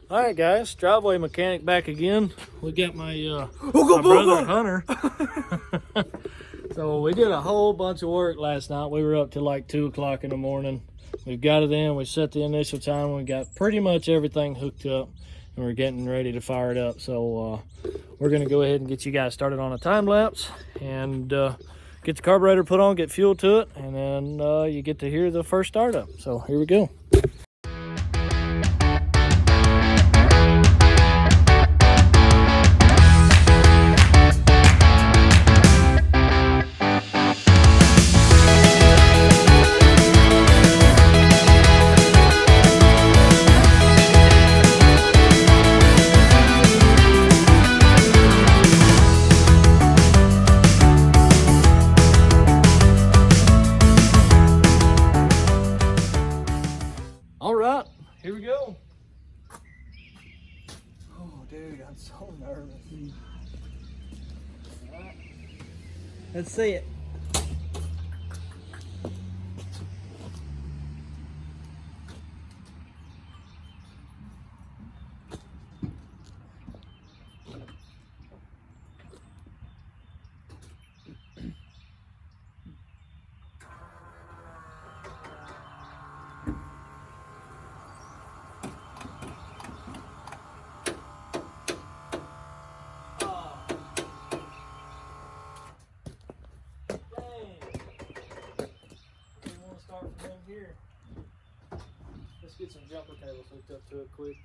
All right, guys, driveway mechanic back again. We got my brother Hunter. So we did a whole bunch of work last night. We were up till like 2 o'clock in the morning. We've got it in. We set the initial time. We got pretty much everything hooked up, and we're getting ready to fire it up. So we're gonna go ahead and get you guys started on a time lapse and get the carburetor put on, get fuel to it, and then you get to hear the first startup. So here we go. Here we go. Oh, dude, I'm so nervous. All right. Let's see it. Here. Let's get some jumper cables hooked up to it quick.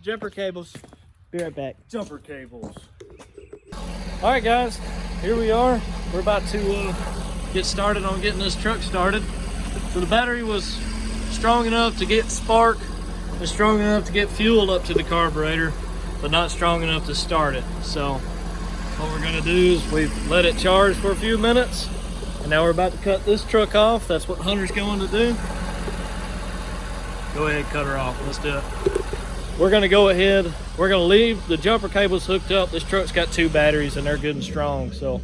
Jumper cables. Be right back. Jumper cables. All right, guys, here we are. We're about to get started on getting this truck started. So the battery was strong enough to get spark, was strong enough to get fuel up to the carburetor, but not strong enough to start it. So what we're gonna do is we've let it charge for a few minutes. And now we're about to cut this truck off. That's what Hunter's going to do. Go ahead, cut her off. Let's do it. We're gonna go ahead. We're gonna leave the jumper cables hooked up. This truck's got 2 batteries and they're good and strong. So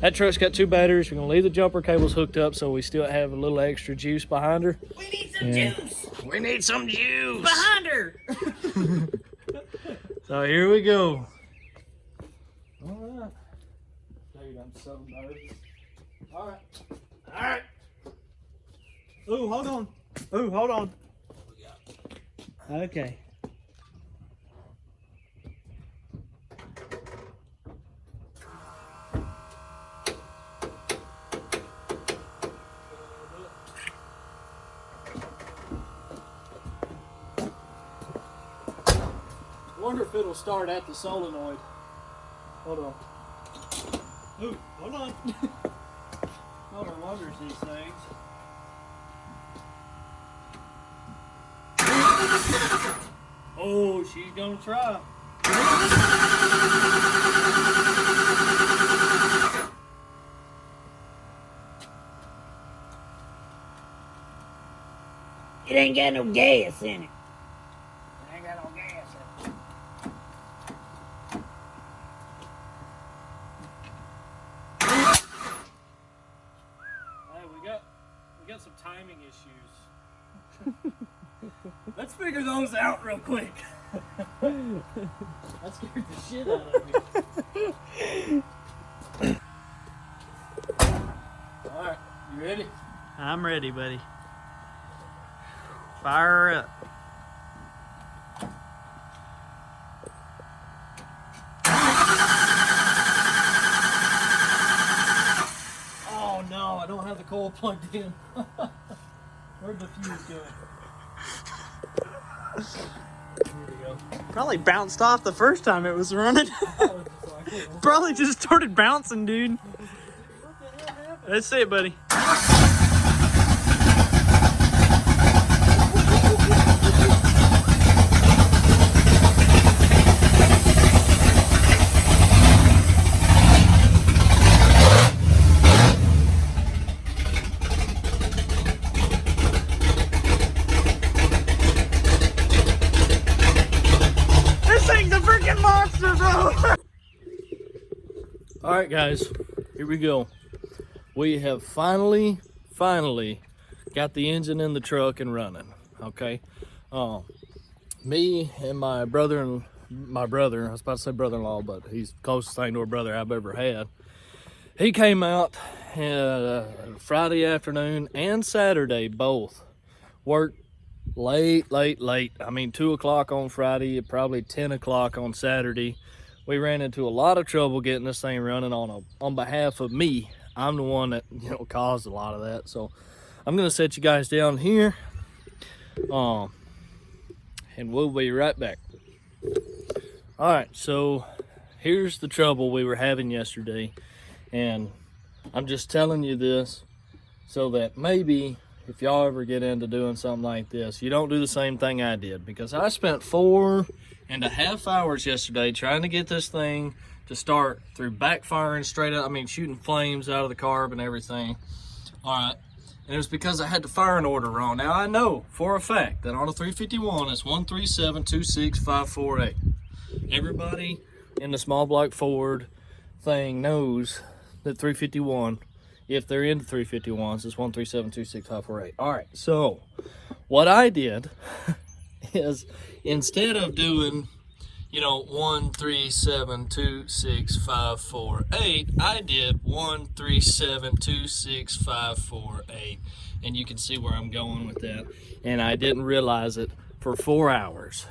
that truck's got 2 batteries. We're gonna leave the jumper cables hooked up so we still have a little extra juice behind her. We need some juice. We need some juice. Behind her. So here we go. All right. Dude, I'm so nervous. All right. All right. Ooh, hold on. Ooh, hold on. Okay. I wonder if it'll start at the solenoid. Hold on. Ooh, hold on. Oh, I wonders these things. Oh, she's gonna try. It ain't got no gas in it. It ain't got no gas in it. We got some timing issues. Let's figure those out real quick. That scared the shit out of me. Alright, you ready? I'm ready, buddy. Fire her up. Oh no, I don't have the coil plugged in. Where'd the fuse go? Here we go. Probably bounced off the first time it was running. Probably just started bouncing, dude. Let's see it, buddy. All right, guys, here we go. We have finally got the engine in the truck and running. Okay, me and my brother, I was about to say brother-in-law, but he's the closest thing to a brother I've ever had. He came out Friday afternoon and Saturday both. Worked late. I mean, 2 o'clock on Friday, probably 10 o'clock on Saturday. We ran into a lot of trouble getting this thing running on behalf of me. I'm the one that, you know, caused a lot of that. So I'm gonna set you guys down here, and we'll be right back. All right, so here's the trouble we were having yesterday, and I'm just telling you this so that maybe if y'all ever get into doing something like this, you don't do the same thing I did, because I spent 4.5 hours yesterday trying to get this thing to start through backfiring straight up. I mean, shooting flames out of the carb and everything. All right, and it was because I had the firing order wrong. Now I know for a fact that on a 351 it's 137-26548. Everybody in the small block Ford thing knows that 351, if they're into 351s, is 137-26548. All right, so what I did is, instead of doing, you know, 137-26548, I did 137-26548, and you can see where I'm going with that. And I didn't realize it for 4 hours.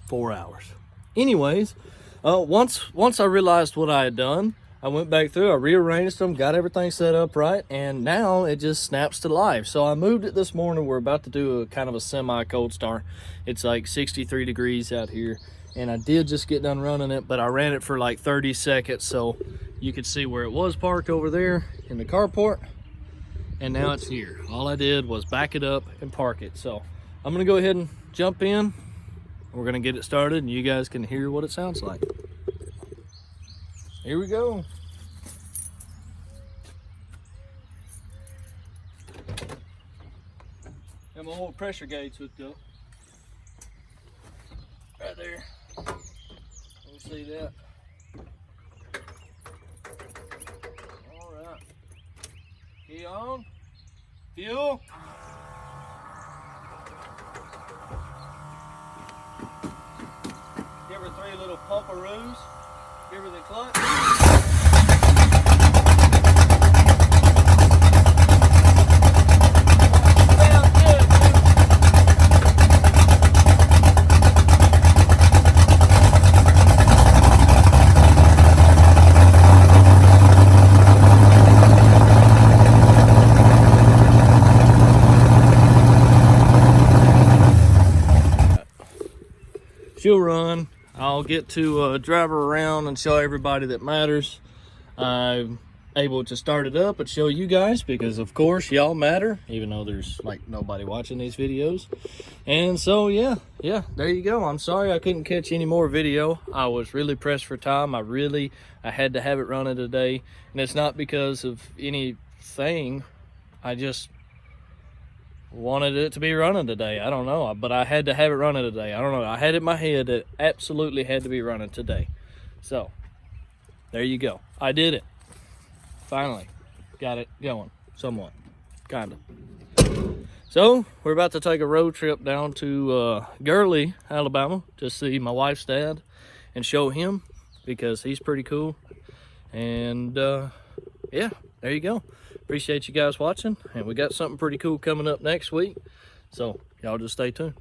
4 hours. Anyways, once I realized what I had done, I went back through, I rearranged them, got everything set up right, and now it just snaps to life. So I moved it this morning. We're about to do a kind of a semi-cold start. It's like 63 degrees out here, and I did just get done running it, but I ran it for like 30 seconds, so you could see where it was parked over there in the carport, and now it's here. All I did was back it up and park it. So I'm gonna go ahead and jump in. We're gonna get it started, and you guys can hear what it sounds like. Here we go. Got my whole pressure gauge hooked up. Right there. You see that? All right. Key on. Fuel. Give her 3 little pumperoos. Give her the clutch. Sounds good. She'll run. I'll get to drive her around and show everybody that matters. I'm able to start it up and show you guys, because of course y'all matter, even though there's like nobody watching these videos. And so yeah, there you go. I'm sorry I couldn't catch any more video. I was really pressed for time. I had to have it running today, and it's not because of anything. I just wanted it to be running today. I don't know, but I had to have it running today. I don't know, I had it in my head that it absolutely had to be running today. So there you go. I did it. Finally got it going, somewhat, kind of. So we're about to take a road trip down to Gurley, Alabama, to see my wife's dad and show him, because he's pretty cool. And yeah, there you go. Appreciate you guys watching, and we got something pretty cool coming up next week, so y'all just stay tuned.